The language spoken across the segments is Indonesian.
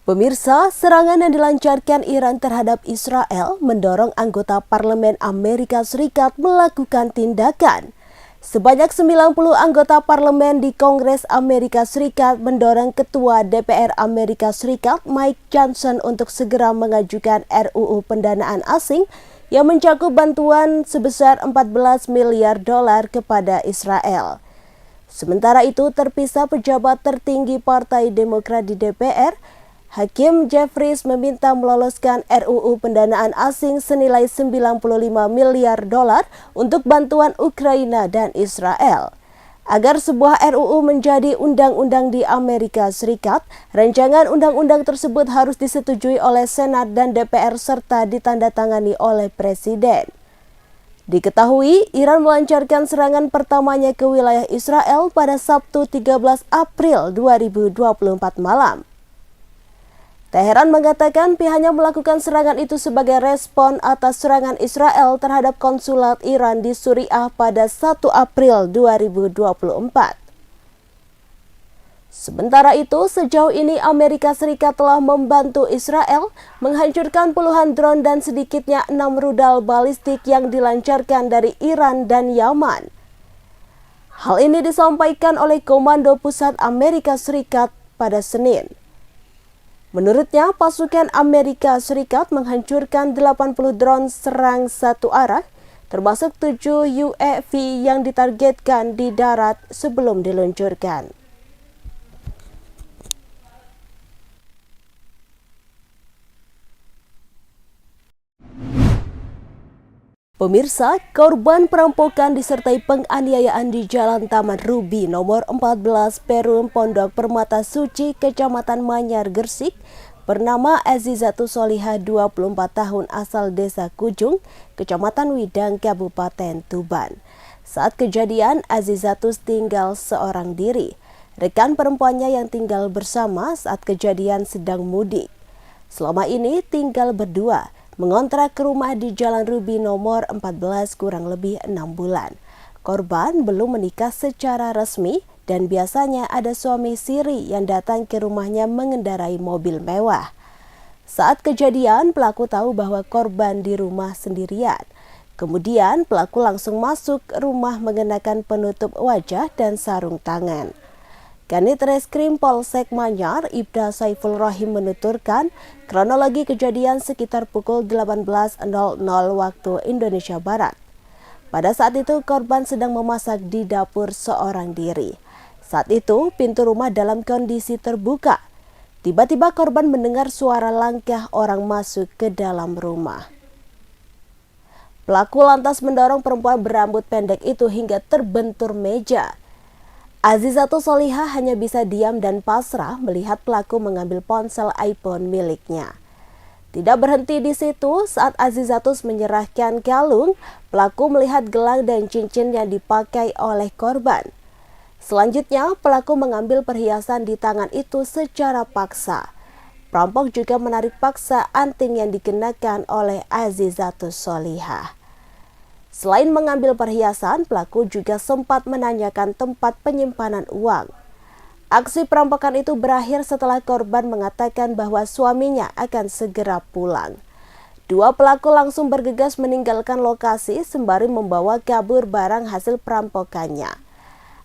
Pemirsa, serangan yang dilancarkan Iran terhadap Israel mendorong anggota Parlemen Amerika Serikat melakukan tindakan. Sebanyak 90 anggota parlemen di Kongres Amerika Serikat mendorong Ketua DPR Amerika Serikat Mike Johnson untuk segera mengajukan RUU pendanaan asing yang mencakup bantuan sebesar 14 miliar dolar kepada Israel. Sementara itu, terpisah pejabat tertinggi Partai Demokrat di DPR, Hakim Jeffries meminta meloloskan RUU pendanaan asing senilai 95 miliar dolar untuk bantuan Ukraina dan Israel. Agar sebuah RUU menjadi undang-undang di Amerika Serikat, rancangan undang-undang tersebut harus disetujui oleh Senat dan DPR serta ditandatangani oleh Presiden. Diketahui, Iran melancarkan serangan pertamanya ke wilayah Israel pada Sabtu 13 April 2024 malam. Teheran mengatakan pihaknya melakukan serangan itu sebagai respon atas serangan Israel terhadap konsulat Iran di Suriah pada 1 April 2024. Sementara itu, sejauh ini Amerika Serikat telah membantu Israel menghancurkan puluhan drone dan sedikitnya 6 rudal balistik yang dilancarkan dari Iran dan Yaman. Hal ini disampaikan oleh Komando Pusat Amerika Serikat pada Senin. Menurutnya, pasukan Amerika Serikat menghancurkan 80 drone serang satu arah, termasuk 7 UAV yang ditargetkan di darat sebelum diluncurkan. Pemirsa, korban perampokan disertai penganiayaan di Jalan Taman Ruby nomor 14 Perum Pondok Permata Suci, Kecamatan Manyar, Gresik, bernama Azizatus Solihah 24 tahun asal Desa Kujung, Kecamatan Widang, Kabupaten Tuban. Saat kejadian, Azizatus tinggal seorang diri. Rekan perempuannya yang tinggal bersama saat kejadian sedang mudik. Selama ini tinggal berdua, mengontrak rumah di Jalan Ruby nomor 14 kurang lebih 6 bulan. Korban belum menikah secara resmi dan biasanya ada suami siri yang datang ke rumahnya mengendarai mobil mewah. Saat kejadian, pelaku tahu bahwa korban di rumah sendirian. Kemudian pelaku langsung masuk rumah mengenakan penutup wajah dan sarung tangan. Kanit Reskrim Polsek Manyar, Ibda Saiful Rahim menuturkan kronologi kejadian sekitar pukul 18.00 waktu Indonesia Barat. Pada saat itu korban sedang memasak di dapur seorang diri. Saat itu pintu rumah dalam kondisi terbuka. Tiba-tiba korban mendengar suara langkah orang masuk ke dalam rumah. Pelaku lantas mendorong perempuan berambut pendek itu hingga terbentur meja. Azizatus Solihah hanya bisa diam dan pasrah melihat pelaku mengambil ponsel iPhone miliknya. Tidak berhenti di situ, saat Azizatus menyerahkan kalung, pelaku melihat gelang dan cincin yang dipakai oleh korban. Selanjutnya, pelaku mengambil perhiasan di tangan itu secara paksa. Perampok juga menarik paksa anting yang dikenakan oleh Azizatus Solihah. Selain mengambil perhiasan, pelaku juga sempat menanyakan tempat penyimpanan uang. Aksi perampokan itu berakhir setelah korban mengatakan bahwa suaminya akan segera pulang. Dua pelaku langsung bergegas meninggalkan lokasi sembari membawa kabur barang hasil perampokannya.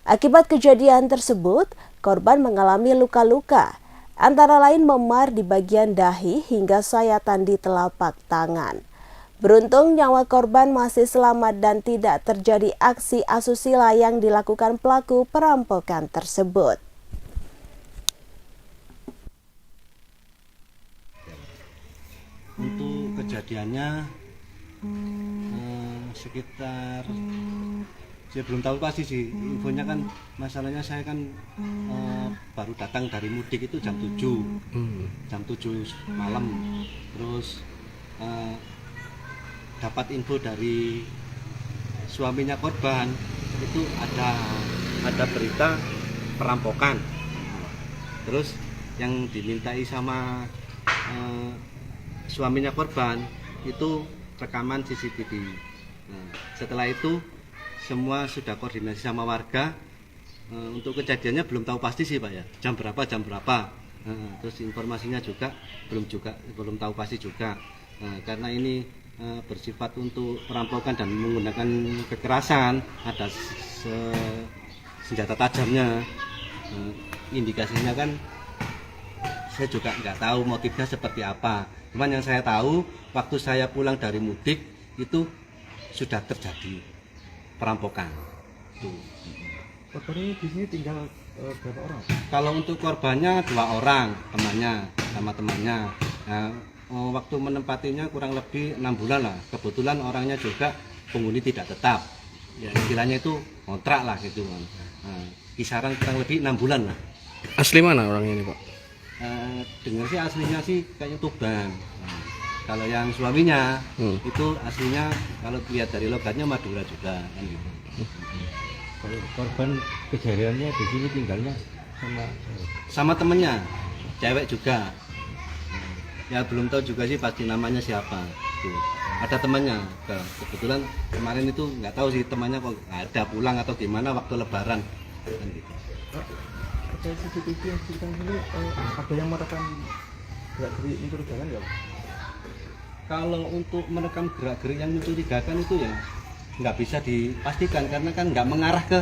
Akibat kejadian tersebut, korban mengalami luka-luka, antara lain memar di bagian dahi hingga sayatan di telapak tangan. Beruntung nyawa korban masih selamat dan tidak terjadi aksi asusila yang dilakukan pelaku perampokan tersebut. Untuk kejadiannya sekitar, saya belum tahu pasti sih infonya kan, masalahnya saya kan baru datang dari mudik itu jam 7 malam, terus dapat info dari suaminya korban itu ada berita perampokan. Terus yang dimintai sama suaminya korban itu rekaman CCTV. Setelah itu semua sudah koordinasi sama warga. Untuk kejadiannya belum tahu pasti sih Pak ya, jam berapa. Terus informasinya juga belum tahu pasti juga. Karena ini bersifat untuk perampokan dan menggunakan kekerasan, ada senjata tajamnya. Indikasinya kan saya juga nggak tahu motifnya seperti apa. Cuman yang saya tahu waktu saya pulang dari mudik itu sudah terjadi perampokan. Korban ini di sini tinggal berapa orang? Kalau untuk korbannya 2 orang, temannya. Nah, waktu menempatinya kurang lebih 6 bulan lah. Kebetulan orangnya juga penghuni tidak tetap. Ya, istilahnya itu kontrak lah gitu kan. Nah, kisaran kurang lebih 6 bulan lah. Asli mana orangnya ini, Pak? Dengar sih aslinya sih kayaknya Tuban. Nah, kalau yang suaminya itu aslinya kalau lihat dari logatnya Madura juga kan gitu. Kalau korban kejadiannya di sini tinggalnya Sama temennya, cewek juga. Ya belum tahu juga sih pasti namanya siapa. Tuh. Ada temannya. Kebetulan kemarin itu nggak tahu sih temannya kok nggak ada pulang atau gimana waktu Lebaran. Kan gitu. ada CCTV yang cerita ini ada yang merekam gerak-gerik mencurigakan nggak? Kalau untuk merekam gerak-gerik yang mencurigakan itu ya nggak bisa dipastikan karena kan nggak mengarah ke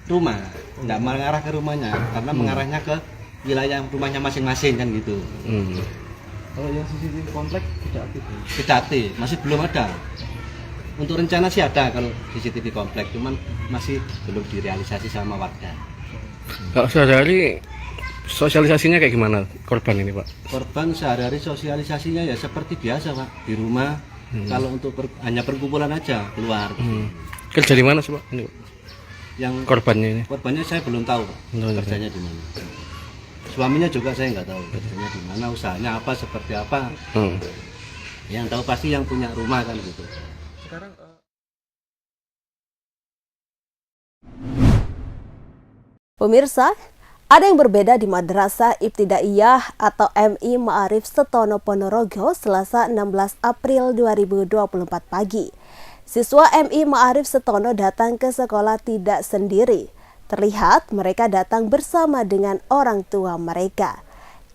rumah, nggak mengarah ke rumahnya karena mengarahnya ke wilayah rumahnya masing-masing kan gitu. Kalau yang CCTV komplek tidak aktif ya? Tidak aktif, masih belum ada. Untuk rencana sih ada kalau CCTV komplek, cuman masih belum direalisasi sama warga. Kalau sehari-hari sosialisasinya kayak gimana korban ini, Pak? Korban sehari-hari sosialisasinya ya seperti biasa Pak, di rumah. Kalau untuk hanya perkumpulan aja keluar. Kerja di mana sih, Pak? Ini, Pak? Yang Korbannya ini? Korbannya saya belum tahu Pak, kerjanya di mana. Suaminya juga saya nggak tahu kerjanya di mana, usahanya apa, seperti apa. Yang tahu pasti yang punya rumah kan gitu. Sekarang Pemirsa, ada yang berbeda di Madrasah Ibtidaiyah atau MI Ma'arif Setono Ponorogo Selasa 16 April 2024 pagi. Siswa MI Ma'arif Setono datang ke sekolah tidak sendiri. Terlihat mereka datang bersama dengan orang tua mereka.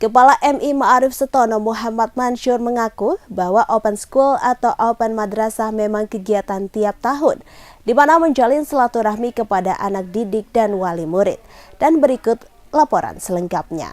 Kepala MI Ma'arif Setono Muhammad Mansur mengaku bahwa open school atau open madrasah memang kegiatan tiap tahun, di mana menjalin silaturahmi kepada anak didik dan wali murid. Dan berikut laporan selengkapnya.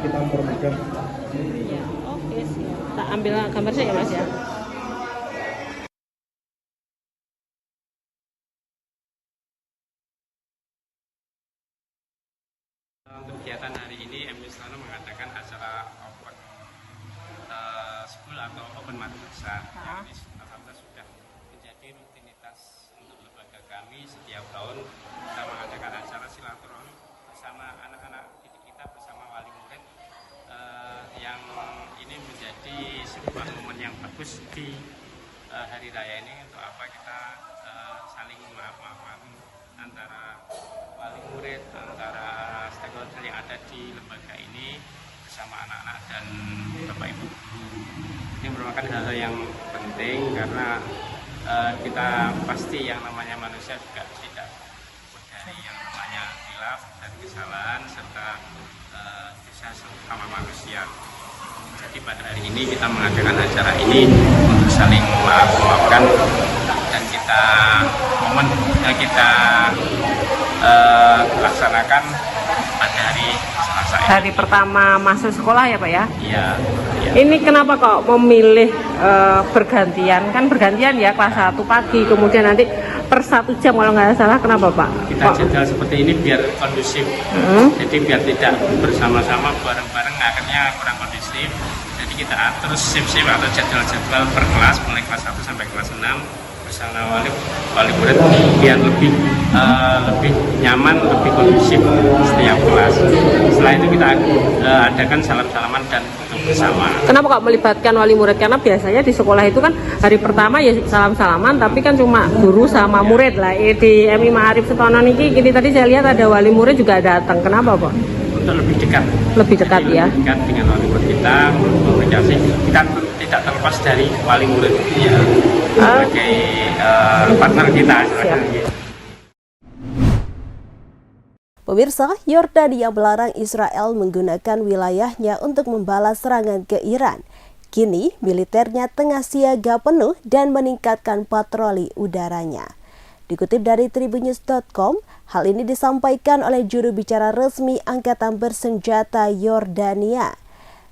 kita memegang. Iya, oke sih. Tak ambil gambar saya ya Mas ya. Kebun Madu Besar yang ini alhamdulillah sudah menjadi rutinitas untuk lembaga kami setiap tahun kita mengadakan acara silaturahmi bersama anak-anak didik kita bersama wali murid yang ini menjadi sebuah momen yang bagus di hari raya ini untuk apa kita saling maaf-maafan antara wali murid, antara stakeholder yang ada di lembaga ini bersama anak-anak dan Bapak Ibu guru. Ini merupakan hal yang penting karena kita pasti yang namanya manusia juga tidak luput dari yang namanya khilaf dan kesalahan serta bisa sama manusia. Jadi pada hari ini kita mengadakan acara ini untuk saling maafkan dan kita momen yang kita laksanakan pada hari Selasa ini. Hari pertama masuk sekolah ya Pak ya? Iya. Ini kenapa kok memilih bergantian? Kan bergantian ya, kelas 1 pagi, kemudian nanti per 1 jam kalau nggak salah, kenapa Pak? Kita jadwal seperti ini biar kondusif, jadi biar tidak bersama-sama bareng-bareng akhirnya kurang kondusif. Jadi kita atur shift-shift atau jadwal-jadwal per kelas, mulai kelas 1 sampai kelas 6 bersama wali murid biar lebih nyaman, lebih kondusif setiap kelas. Setelah itu kita adakan salam-salaman dan buka bersama. Kenapa kok melibatkan wali murid? Karena biasanya di sekolah itu kan hari pertama ya salam-salaman, tapi kan cuma guru sama murid lah. Di MI Ma'arif Setono ini tadi saya lihat ada wali murid juga datang. Kenapa Pak? Untuk lebih dekat. Lebih dekat ya? Lebih dekat dengan wali murid kita, komunikasi. Kita tidak terlepas dari wali murid ya, sebagai partner kita. Pemirsa, Yordania melarang Israel menggunakan wilayahnya untuk membalas serangan ke Iran. Kini, militernya tengah siaga penuh dan meningkatkan patroli udaranya. Dikutip dari tribunnews.com, hal ini disampaikan oleh juru bicara resmi Angkatan Bersenjata Yordania.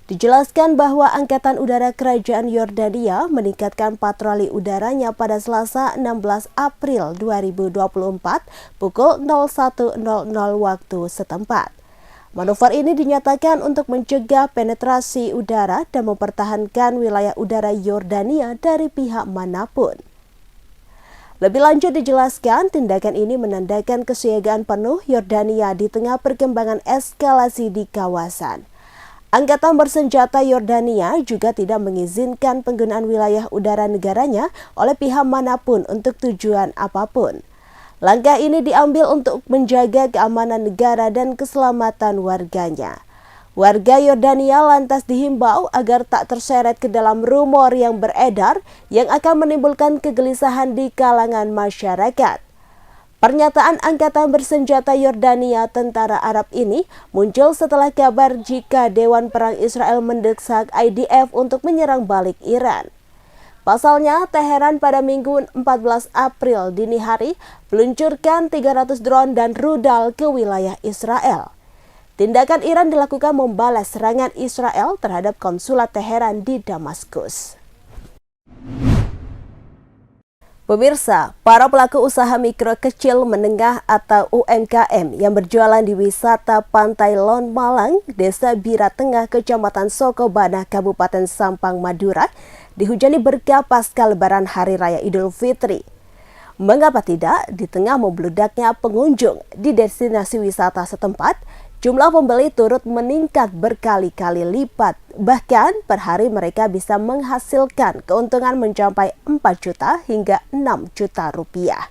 Dijelaskan bahwa Angkatan Udara Kerajaan Yordania meningkatkan patroli udaranya pada Selasa 16 April 2024 pukul 01.00 waktu setempat. Manuver ini dinyatakan untuk mencegah penetrasi udara dan mempertahankan wilayah udara Yordania dari pihak manapun. Lebih lanjut dijelaskan, tindakan ini menandakan kesiagaan penuh Yordania di tengah perkembangan eskalasi di kawasan. Angkatan Bersenjata Yordania juga tidak mengizinkan penggunaan wilayah udara negaranya oleh pihak manapun untuk tujuan apapun. Langkah ini diambil untuk menjaga keamanan negara dan keselamatan warganya. Warga Yordania lantas dihimbau agar tak terseret ke dalam rumor yang beredar yang akan menimbulkan kegelisahan di kalangan masyarakat. Pernyataan Angkatan Bersenjata Yordania Tentara Arab ini muncul setelah kabar jika Dewan Perang Israel mendesak IDF untuk menyerang balik Iran. Pasalnya, Teheran pada Minggu 14 April dini hari meluncurkan 300 drone dan rudal ke wilayah Israel. Tindakan Iran dilakukan membalas serangan Israel terhadap konsulat Teheran di Damaskus. Pemirsa, para pelaku usaha mikro kecil menengah atau UMKM yang berjualan di wisata Pantai Lon Malang, Desa Bira Tengah, Kecamatan Sokobana, Kabupaten Sampang, Madura, dihujani berkah pasca Lebaran Hari Raya Idul Fitri. Mengapa tidak, di tengah membludaknya pengunjung di destinasi wisata setempat, jumlah pembeli turut meningkat berkali-kali lipat. Bahkan per hari mereka bisa menghasilkan keuntungan mencapai 4 juta hingga 6 juta rupiah.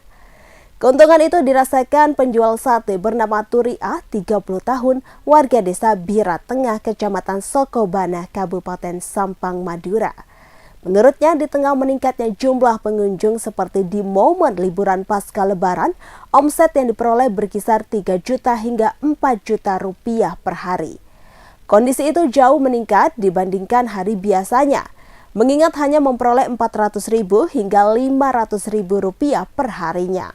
Keuntungan itu dirasakan penjual sate bernama Turiah, 30 tahun, warga desa Bira Tengah, Kecamatan Sokobana, Kabupaten Sampang, Madura. Menurutnya, di tengah meningkatnya jumlah pengunjung seperti di momen liburan pasca Lebaran, omset yang diperoleh berkisar 3 juta hingga 4 juta rupiah per hari. Kondisi itu jauh meningkat dibandingkan hari biasanya, mengingat hanya memperoleh 400.000 hingga 500.000 rupiah per harinya.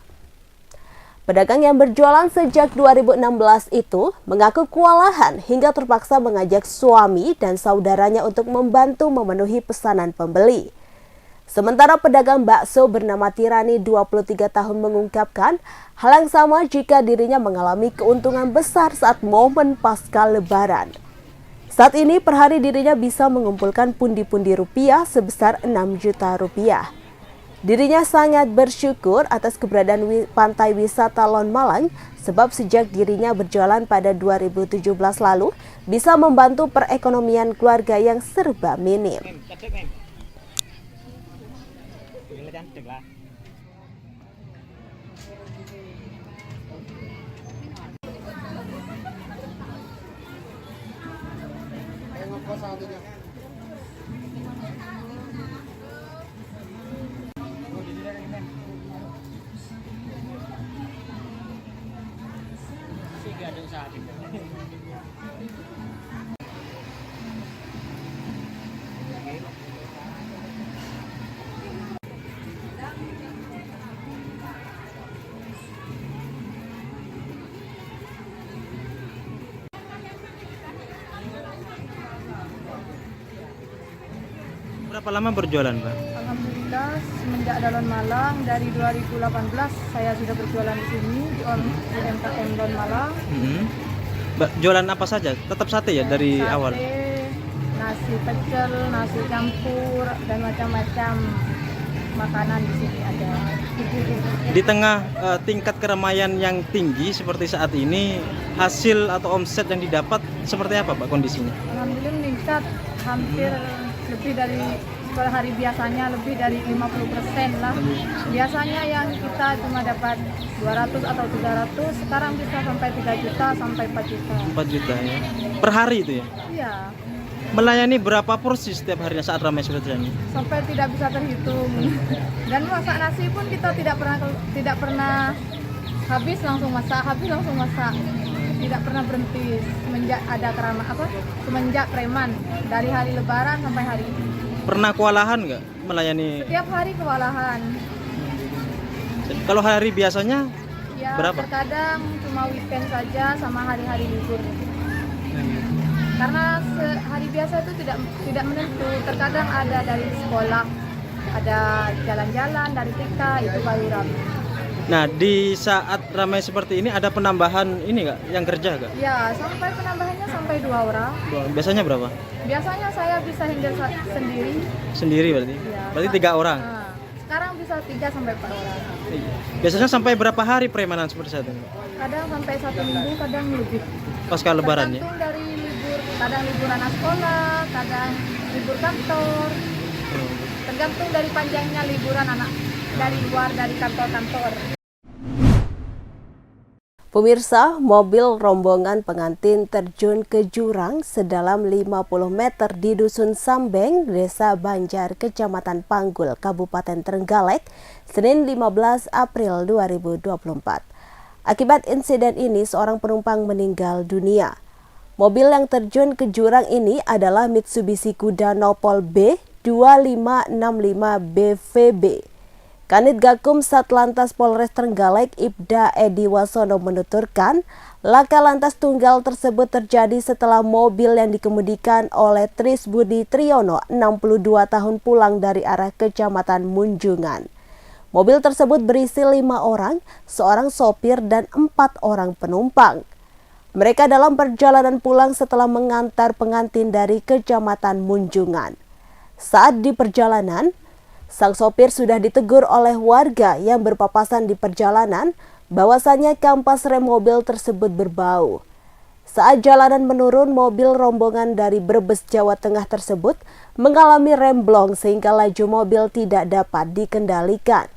Pedagang yang berjualan sejak 2016 itu mengaku kewalahan hingga terpaksa mengajak suami dan saudaranya untuk membantu memenuhi pesanan pembeli. Sementara pedagang bakso bernama Tirani 23 tahun mengungkapkan hal yang sama jika dirinya mengalami keuntungan besar saat momen pasca Lebaran. Saat ini per hari dirinya bisa mengumpulkan pundi-pundi rupiah sebesar 6 juta rupiah. Dirinya sangat bersyukur atas keberadaan pantai wisata Lon Malang sebab sejak dirinya berjualan pada 2017 lalu bisa membantu perekonomian keluarga yang serba minim. Berapa lama berjualan, Pak? Alhamdulillah semenjak Lon Malang dari 2018 saya sudah berjualan di sini di UMKM Lon Malang. Jualan apa saja? Tetap sate ya dari Sate, awal? nasi pecel, nasi campur dan macam-macam makanan di sini ada. Di tengah tingkat keramaian yang tinggi seperti saat ini, hasil atau omset yang didapat seperti apa, Pak, kondisinya? Alhamdulillah meningkat hampir lebih dari per hari biasanya lebih dari 50% lah. Biasanya yang kita cuma dapat 200 atau 300, sekarang bisa sampai 3 juta sampai 4 juta. 4 juta ya. Per hari itu ya? Iya, Melayani berapa porsi setiap harinya saat ramai seperti ini? sampai tidak bisa terhitung. Dan masak nasi pun kita tidak pernah habis langsung masak. Tidak pernah berhenti semenjak ada semenjak preman dari hari Lebaran sampai hari ini. Pernah kewalahan nggak melayani? Setiap hari kewalahan. Kalau hari biasanya Ya, berapa? terkadang cuma weekend saja sama hari-hari libur. Karena hari biasa itu tidak menentu. Terkadang ada dari sekolah, ada jalan-jalan dari TK, itu baru ramai. Nah, di saat ramai seperti ini ada penambahan ini nggak yang kerja nggak? Ya, sampai penambahannya sampai 2 orang. Biasanya berapa? Biasanya saya bisa handle sendiri. Sendiri berarti? Ya, Berarti 3 orang? Nah, sekarang bisa 3 sampai 4 orang. Biasanya sampai berapa hari premanan seperti saat ini? Kadang sampai 1 minggu, kadang lebih. Pasca lebaran ya? Tergantung dari libur, kadang libur anak sekolah, kadang libur kantor. Tergantung dari panjangnya liburan anak dari luar, dari kantor-kantor. Pemirsa, mobil rombongan pengantin terjun ke jurang sedalam 50 meter di Dusun Sambeng, Desa Banjar, Kecamatan Panggul, Kabupaten Trenggalek, Senin 15 April 2024. Akibat insiden ini, seorang penumpang meninggal dunia. Mobil yang terjun ke jurang ini adalah Mitsubishi Kuda Nopol B 2565 BVB. Kanit Gakum Satlantas Polres Trenggalek Ibda Edi Wasono menuturkan, laka lantas tunggal tersebut terjadi setelah mobil yang dikemudikan oleh Tris Budi Triyono, 62 tahun pulang dari arah Kecamatan Munjungan. Mobil tersebut berisi 5 orang, seorang sopir dan 4 orang penumpang. Mereka dalam perjalanan pulang setelah mengantar pengantin dari Kecamatan Munjungan. Saat di perjalanan, sang sopir sudah ditegur oleh warga yang berpapasan di perjalanan bahwasannya kampas rem mobil tersebut berbau. Saat jalanan menurun, mobil rombongan dari Brebes, Jawa Tengah tersebut mengalami remblong sehingga laju mobil tidak dapat dikendalikan.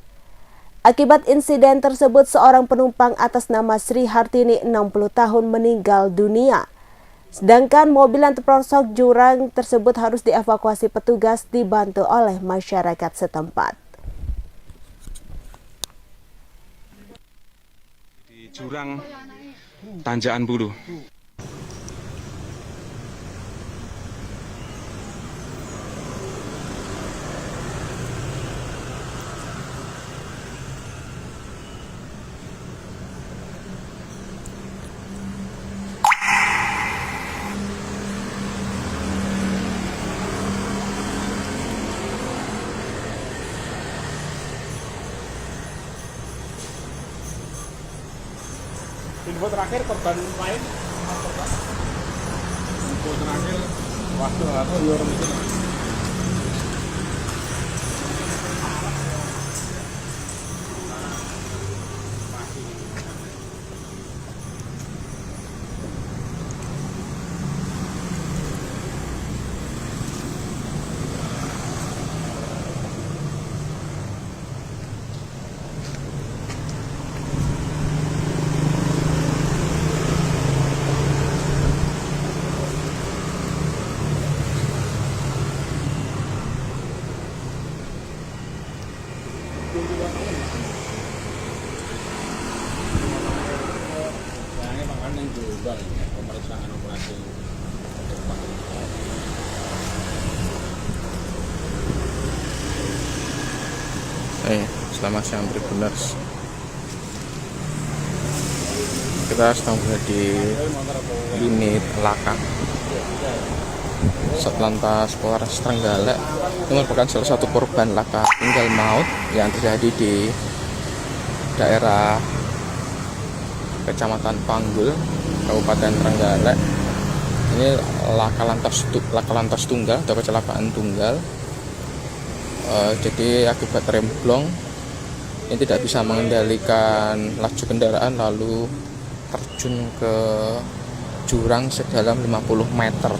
Akibat insiden tersebut, seorang penumpang atas nama Sri Hartini 60 tahun meninggal dunia. Sedangkan mobil yang terperosok jurang tersebut harus dievakuasi petugas dibantu oleh masyarakat setempat. Di jurang Tanjakan Bulu. Info terakhir korban lain Selamat siang Tribuners. Kita sedang berada di unit Laka Satlantas Polres Trenggalek. Ini merupakan salah satu korban laka tunggal maut yang terjadi di daerah Kecamatan Panggul, Kabupaten Trenggalek. Ini laka lantas tunggal atau kecelakaan tunggal. Jadi akibat remblong ini tidak bisa mengendalikan laju kendaraan, lalu terjun ke jurang sedalam 50 meter.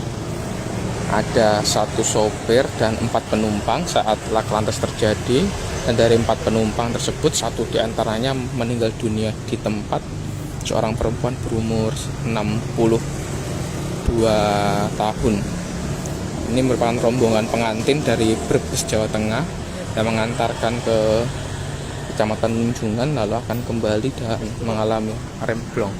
Ada 1 sopir dan 4 penumpang saat laka lantas terjadi, dan dari 4 penumpang tersebut 1 diantaranya meninggal dunia di tempat, seorang perempuan berumur 62 tahun. Ini merupakan rombongan pengantin dari Brebes, Jawa Tengah yang mengantarkan ke Kecamatan Munjungan, lalu akan kembali dan mengalami remblong.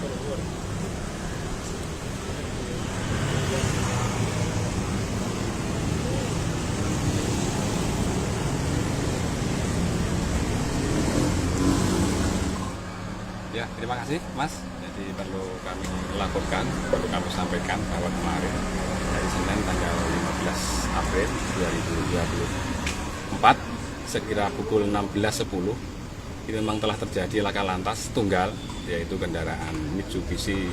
Ya, terima kasih Mas. Jadi perlu kami laporkan, perlu kami sampaikan bahwa kemarin hari Senin tanggal 15 April 2024 sekira pukul 16.10 ini memang telah terjadi laka lantas tunggal, yaitu kendaraan Mitsubishi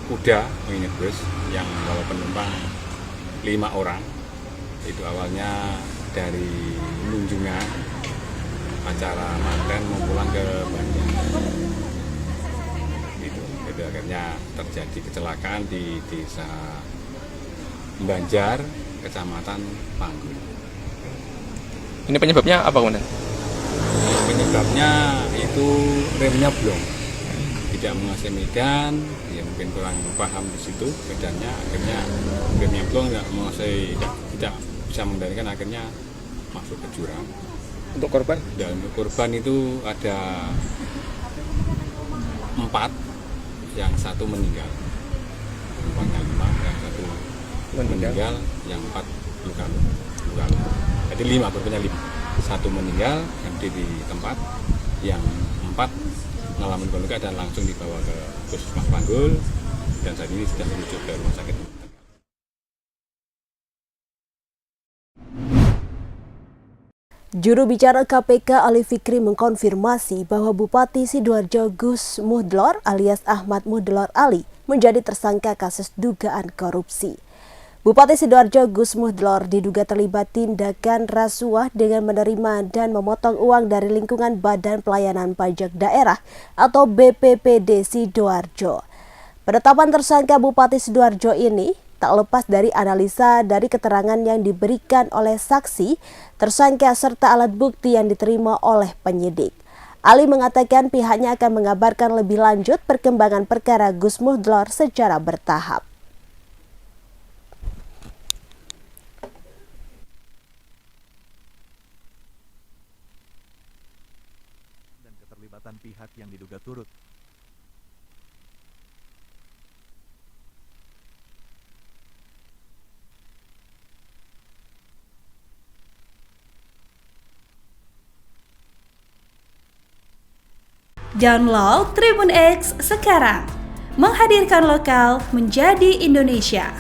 Kuda minibus yang membawa penumpang 5 orang. Itu awalnya dari Munjungan, acara manten mau pulang ke Banjar. Itu akhirnya terjadi kecelakaan di Desa Banjar, Kecamatan Panggul. Ini penyebabnya apa, Komandan? Penyebabnya itu remnya blong, tidak menguasai medan, ya mungkin kurang paham di situ medannya, akhirnya remnya blong, tidak menguasai, tidak bisa mengendalikan, akhirnya masuk ke jurang. Untuk korban? Dan untuk korban itu ada 4, yang 1 meninggal, penumpangnya 5, yang 1 meninggal, yang 4 luka. Jadi 5, korbannya 5. 1 meninggal di tempat, yang 4 mengalami luka dan langsung dibawa ke Puskesmas Panggul, dan saat ini sudah menuju ke rumah sakit. Juru bicara KPK Ali Fikri mengkonfirmasi bahwa Bupati Sidoarjo Gus Muhdlor alias Ahmad Muhdlor Ali menjadi tersangka kasus dugaan korupsi. Bupati Sidoarjo Gus Muhdlor diduga terlibat tindakan rasuah dengan menerima dan memotong uang dari lingkungan Badan Pelayanan Pajak Daerah atau BPPD Sidoarjo. Penetapan tersangka Bupati Sidoarjo ini tak lepas dari analisa dari keterangan yang diberikan oleh saksi, tersangka serta alat bukti yang diterima oleh penyidik. Ali mengatakan pihaknya akan mengabarkan lebih lanjut perkembangan perkara Gus Muhdlor secara bertahap. Dan keterlibatan pihak yang diduga turut. Download Tribun X sekarang, menghadirkan lokal menjadi Indonesia.